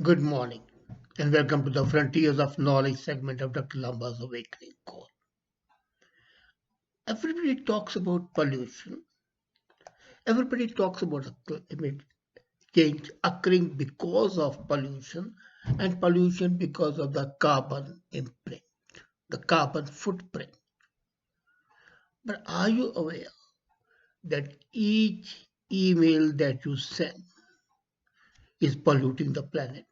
Good morning, and welcome to the Frontiers of Knowledge segment of Dr. Lamba's Awakening Call. Everybody talks about pollution. Everybody talks about climate change occurring because of pollution, and pollution because of the carbon imprint, the carbon footprint. But are you aware that each email that you send is polluting the planet?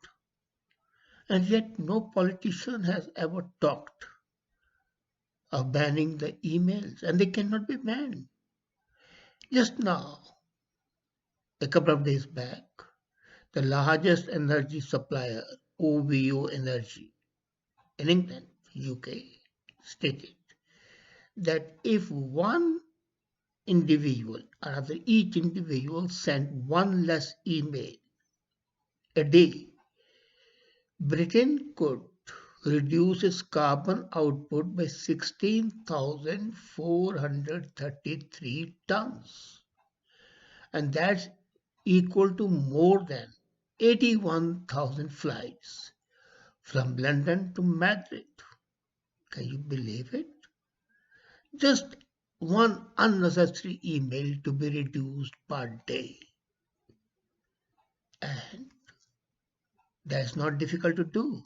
And yet, no politician has ever talked of banning the emails, and they cannot be banned. Just now, a couple of days back, the largest energy supplier, OVO Energy, in England, UK, stated that if one individual, or rather each individual, sent one less email a day, Britain could reduce its carbon output by 16,433 tons. And that's equal to more than 81,000 flights from London to Madrid. Can you believe it? Just one unnecessary email to be reduced per day. And that's not difficult to do.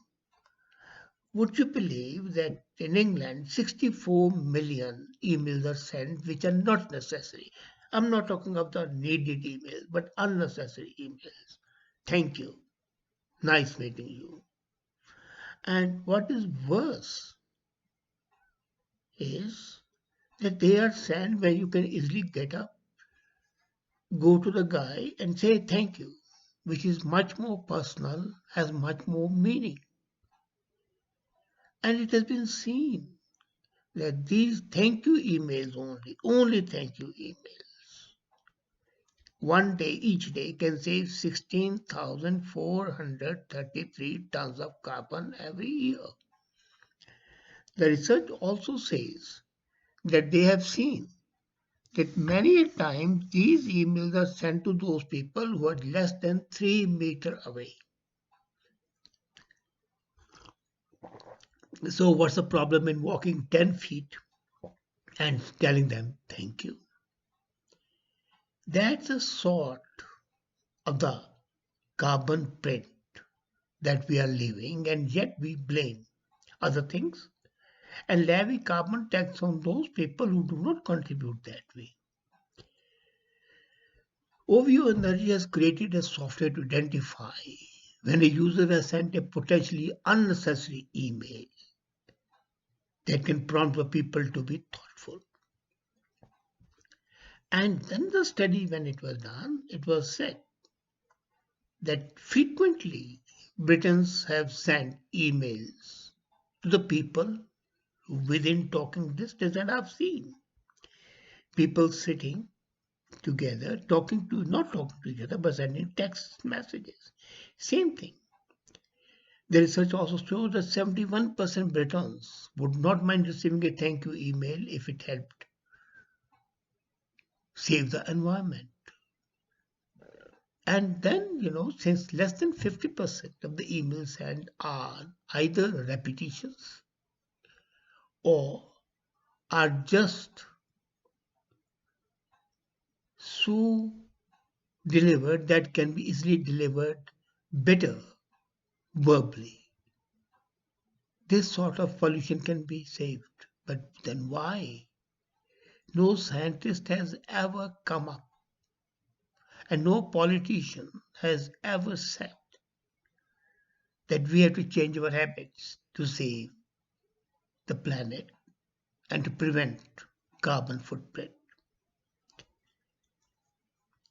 Would you believe that in England, 64 million emails are sent which are not necessary? I'm not talking of the needed emails, but unnecessary emails. Thank you. Nice meeting you. And what is worse is that they are sent where you can easily get up, go to the guy and say thank you, which is much more personal, has much more meaning. And it has been seen that these thank you emails only thank you emails, one day, each day can save 16,433 tons of carbon every year. The research also says that they have seen that many a time these emails are sent to those people who are less than 3 meters away. So what's the problem in walking 10 feet and telling them thank you? That's a sort of the carbon print that we are living, and yet we blame other things and levy carbon tax on those people who do not contribute that way. OVO Energy has created a software to identify when a user has sent a potentially unnecessary email that can prompt the people to be thoughtful. And then the study, when it was done, it was said that frequently Britons have sent emails to the people within talking distance, and I've seen people sitting together, not talking to each other, but sending text messages. Same thing. The research also shows that 71% Britons would not mind receiving a thank you email if it helped save the environment. And then, since less than 50% of the emails sent are either repetitions or are just so delivered that can be easily delivered better verbally, this sort of pollution can be saved. But then why? No scientist has ever come up and no politician has ever said that we have to change our habits to save the planet and to prevent carbon footprint.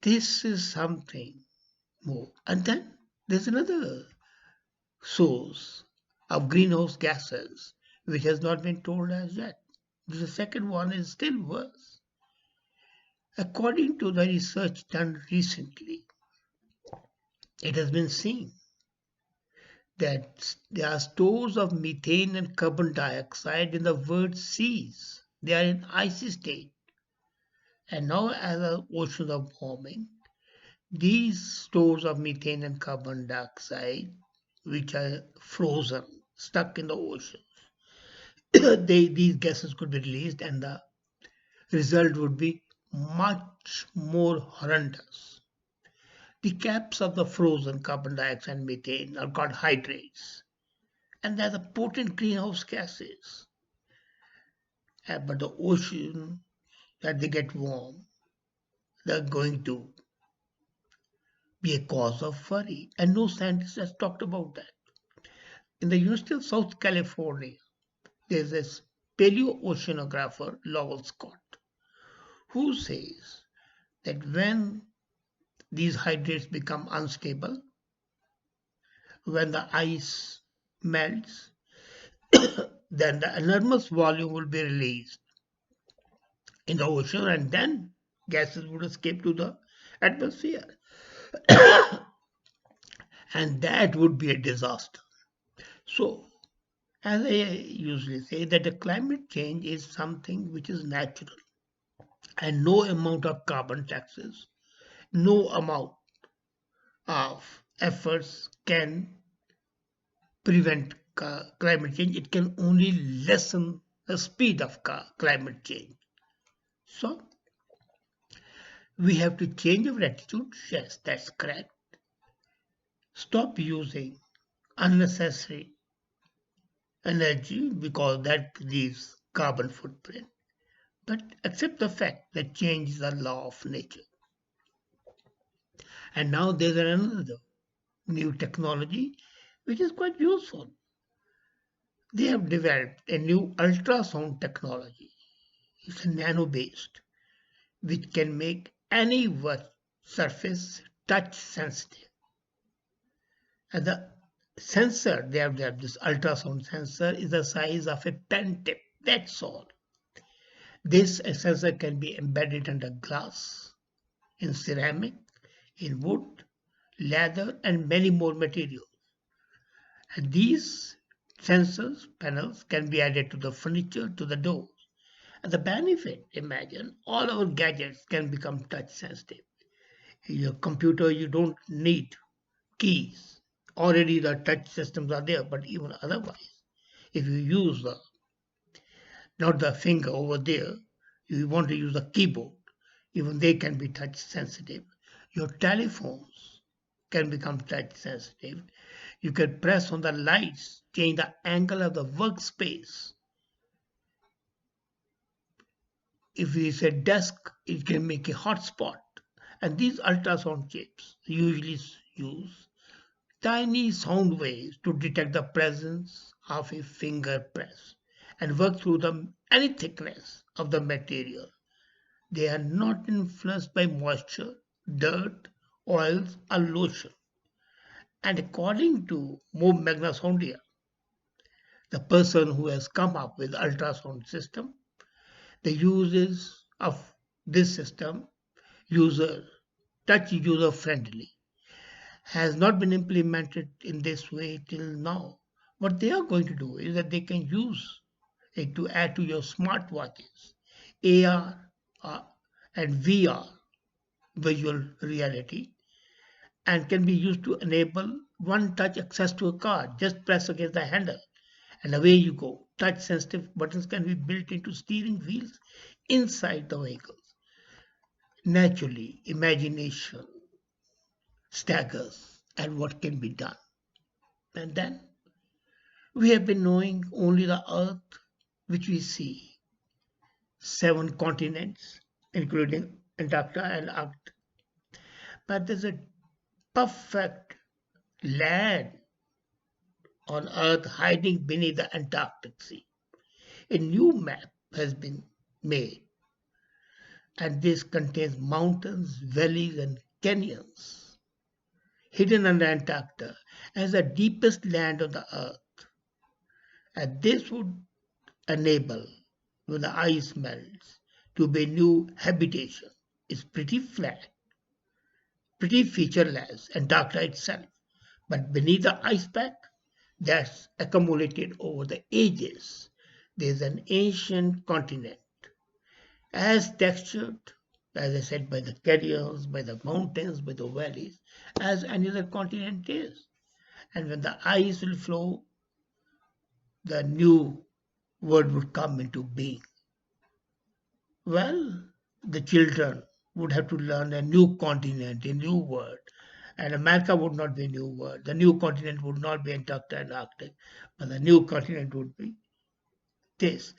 This is something more. And then there's another source of greenhouse gases which has not been told as yet. The second one is still worse. According to the research done recently, it has been seen that there are stores of methane and carbon dioxide in the world's seas. They are in icy state. And now, as the oceans are warming, these stores of methane and carbon dioxide which are frozen, stuck in the ocean. These gases could be released, and the result would be much more horrendous. The caps of the frozen carbon dioxide and methane are called hydrates, and they're the potent greenhouse gases. But the ocean, that they get warm, they're going to be a cause of worry. And no scientist has talked about that. In the University of South California, there's this paleoceanographer, Lowell Scott, who says that when these hydrates become unstable, when the ice melts, then the enormous volume will be released in the ocean, and then gases would escape to the atmosphere. And that would be a disaster. So, as I usually say, that the climate change is something which is natural, and no amount of carbon taxes, no amount of efforts can prevent climate change. It can only lessen the speed of climate change. So, we have to change our attitude. Yes, that's correct. Stop using unnecessary energy because that leaves carbon footprint. But accept the fact that change is a law of nature. And now there's another new technology which is quite useful. They have developed a new ultrasound technology. It's nano based, which can make any surface touch sensitive. And the sensor they have developed, this ultrasound sensor, is the size of a pen tip. That's all. This sensor can be embedded under glass, in ceramic, in wood, leather, and many more materials. And these sensors panels can be added to the furniture, to the doors. And the benefit, imagine, all our gadgets can become touch sensitive. Your computer, you don't need keys. Already the touch systems are there, but even otherwise, if you use not the finger over there, you want to use the keyboard, even they can be touch sensitive. Your telephones can become touch sensitive. You can press on the lights, change the angle of the workspace. If it's a desk, it can make a hotspot. And these ultrasound chips usually use tiny sound waves to detect the presence of a finger press and work through any thickness of the material. They are not influenced by moisture, dirt, oils, or lotion. And according to Mo Magnasondia, the person who has come up with ultrasound system, the uses of this system, user touch user friendly, has not been implemented in this way till now. What they are going to do is that they can use it to add to your smartwatches, AR and VR, visual reality, and can be used to enable one touch access to a car. Just press against the handle and away you go. Touch sensitive buttons can be built into steering wheels inside the vehicles. Naturally, imagination staggers at what can be done. And then we have been knowing only the earth which we see, seven continents, including Antarctica and Arctic. But there's a perfect land on earth hiding beneath the Antarctic Sea. A new map has been made, and this contains mountains, valleys, and canyons hidden under Antarctica as the deepest land on the earth. And this would enable, when the ice melts, to be new habitation. It's pretty flat, pretty featureless, Antarctica itself. But beneath the ice pack, that's accumulated over the ages. There's an ancient continent, as textured, as I said, by the canyons, by the mountains, by the valleys, as any other continent is. And when the ice will flow, the new word would come into being. Well, the children would have to learn a new continent, a new word. And America would not be a new word. The new continent would not be Antarctica and Arctic, but the new continent would be this.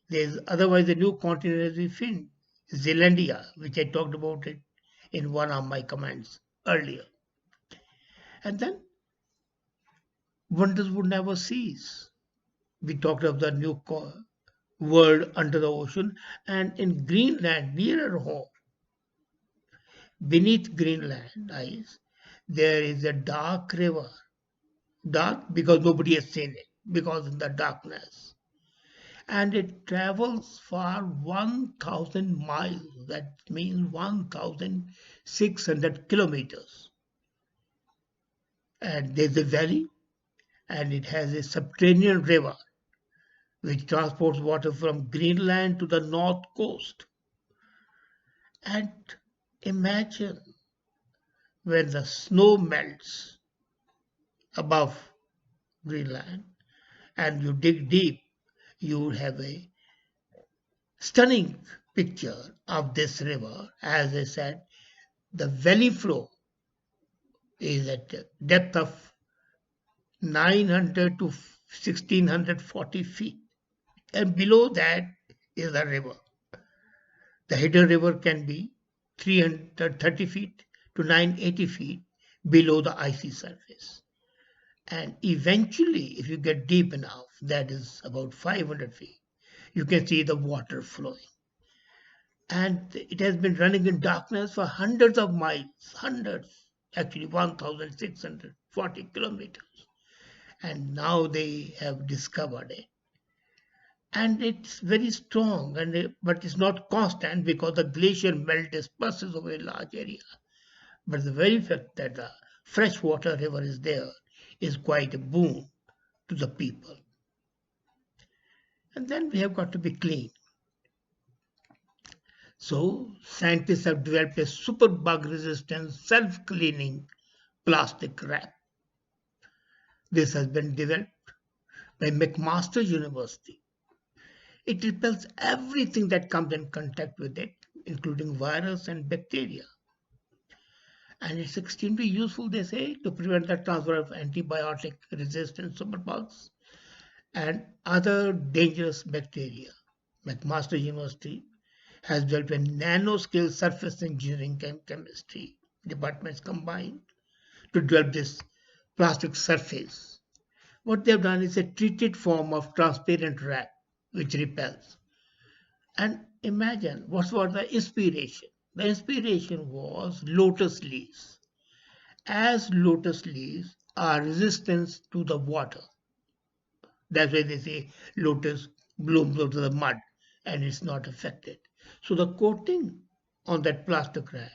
There's otherwise the new continent as we find Zealandia, which I talked about it in one of my comments earlier. And then wonders would never cease. We talked of the new world under the ocean, and in Greenland, nearer home, beneath Greenland ice, there is a dark river. Dark because nobody has seen it, because in the darkness. And it travels for 1,000 miles. That means 1,600 kilometers. And there's a valley, and it has a subterranean river which transports water from Greenland to the north coast. And imagine when the snow melts above Greenland and you dig deep, you have a stunning picture of this river. As I said, the valley flow is at a depth of 900 to 1640 feet, and below that is the river. The hidden river can be 330 feet to 980 feet below the icy surface. And eventually, if you get deep enough, that is about 500 feet, you can see the water flowing. And it has been running in darkness for hundreds of miles, hundreds, actually 1,640 kilometers. And now they have discovered it. And it's very strong, but it's not constant because the glacier melt disperses over a large area. But the very fact that the freshwater river is there is quite a boon to the people. And then we have got to be clean. So scientists have developed a super bug resistant self-cleaning plastic wrap. This has been developed by McMaster University. It repels everything that comes in contact with it, including virus and bacteria. And it's extremely useful, they say, to prevent the transfer of antibiotic resistant superbugs and other dangerous bacteria. McMaster University has developed a nanoscale surface engineering and chemistry departments combined to develop this plastic surface. What they've done is a treated form of transparent wrap which repels. And imagine what was the inspiration. The inspiration was lotus leaves. As lotus leaves are resistant to the water. That's why they say lotus blooms out of the mud and it's not affected. So the coating on that plastic wrap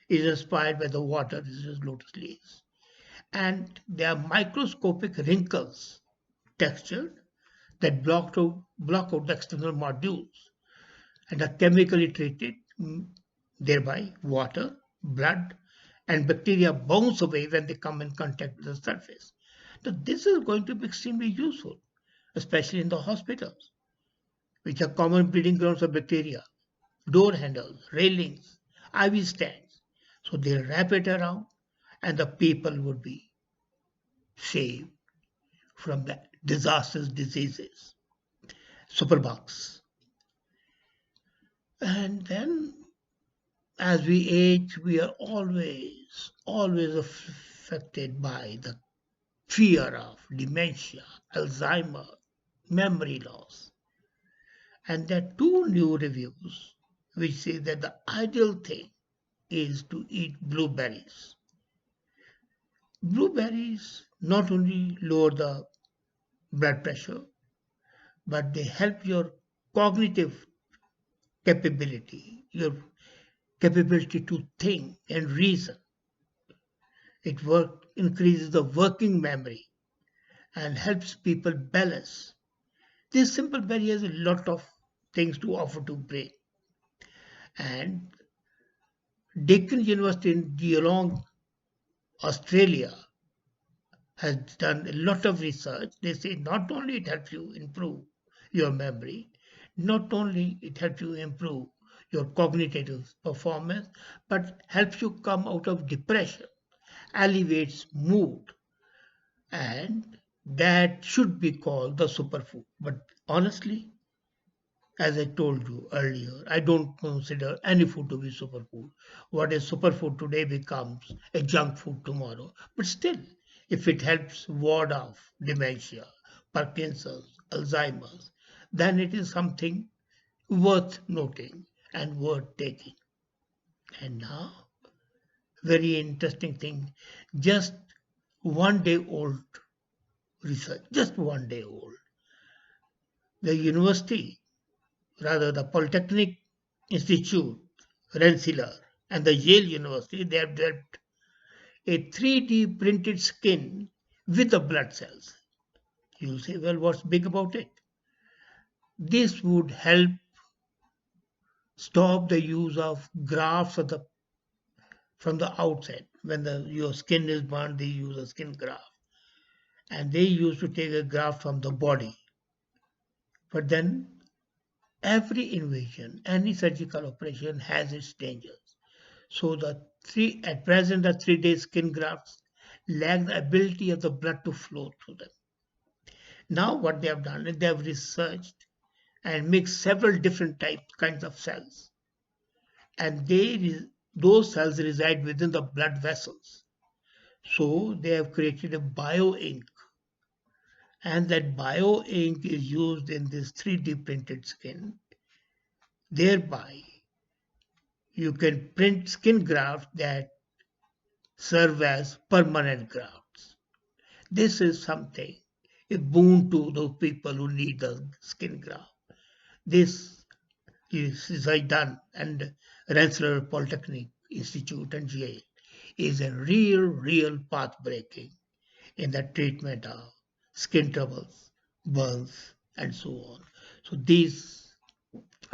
is inspired by the water resistant lotus leaves. And there are microscopic wrinkles textured that block out the external modules and are chemically treated, thereby water, blood, and bacteria bounce away when they come in contact with the surface. So this is going to be extremely useful, especially in the hospitals, which are common breeding grounds of bacteria, door handles, railings, IV stands. So they wrap it around and the people would be saved from the disastrous diseases, superbugs. And then as we age, we are always affected by the fear of dementia, Alzheimer, memory loss. And there are two new reviews which say that the ideal thing is to eat blueberries. Blueberries not only lower the blood pressure, but they help your cognitive capability, your capability to think and reason. It increases the working memory and helps people balance. This simple berry has a lot of things to offer to brain. And Deakin University in Geelong, Australia, has done a lot of research. They say not only it helps you improve your memory, not only it helps you improve your cognitive performance, but helps you come out of depression, alleviates mood, and that should be called the superfood. But honestly, as I told you earlier, I don't consider any food to be superfood. What is superfood today becomes a junk food tomorrow. But still, if it helps ward off dementia, Parkinson's, Alzheimer's, then it is something worth noting and worth taking. And now, very interesting thing, just 1 day old research, just 1 day old. The university, rather the Polytechnic Institute, Rensselaer, and the Yale University, they have developed a 3D printed skin with the blood cells. You say, well, what's big about it? This would help stop the use of grafts from the outside. When your skin is burned, they use a skin graft. And they used to take a graft from the body. But then every invasion, any surgical operation has its dangers. So at present the 3 day skin grafts lack the ability of the blood to flow through them. Now what they have done is they have researched and mixed several different kinds of cells, and those cells reside within the blood vessels. So they have created a bio ink, and that bio ink is used in this 3D printed skin. Thereby, you can print skin grafts that serve as permanent grafts. This is something, a boon to those people who need the skin graft. This is done, and Rensselaer Polytechnic Institute and GA is a real path breaking in the treatment of skin troubles, burns, and so on. So these,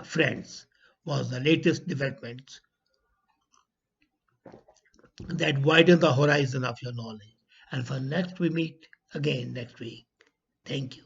friends, was the latest developments that widen the horizon of your knowledge. And for next, we meet again next week. Thank you.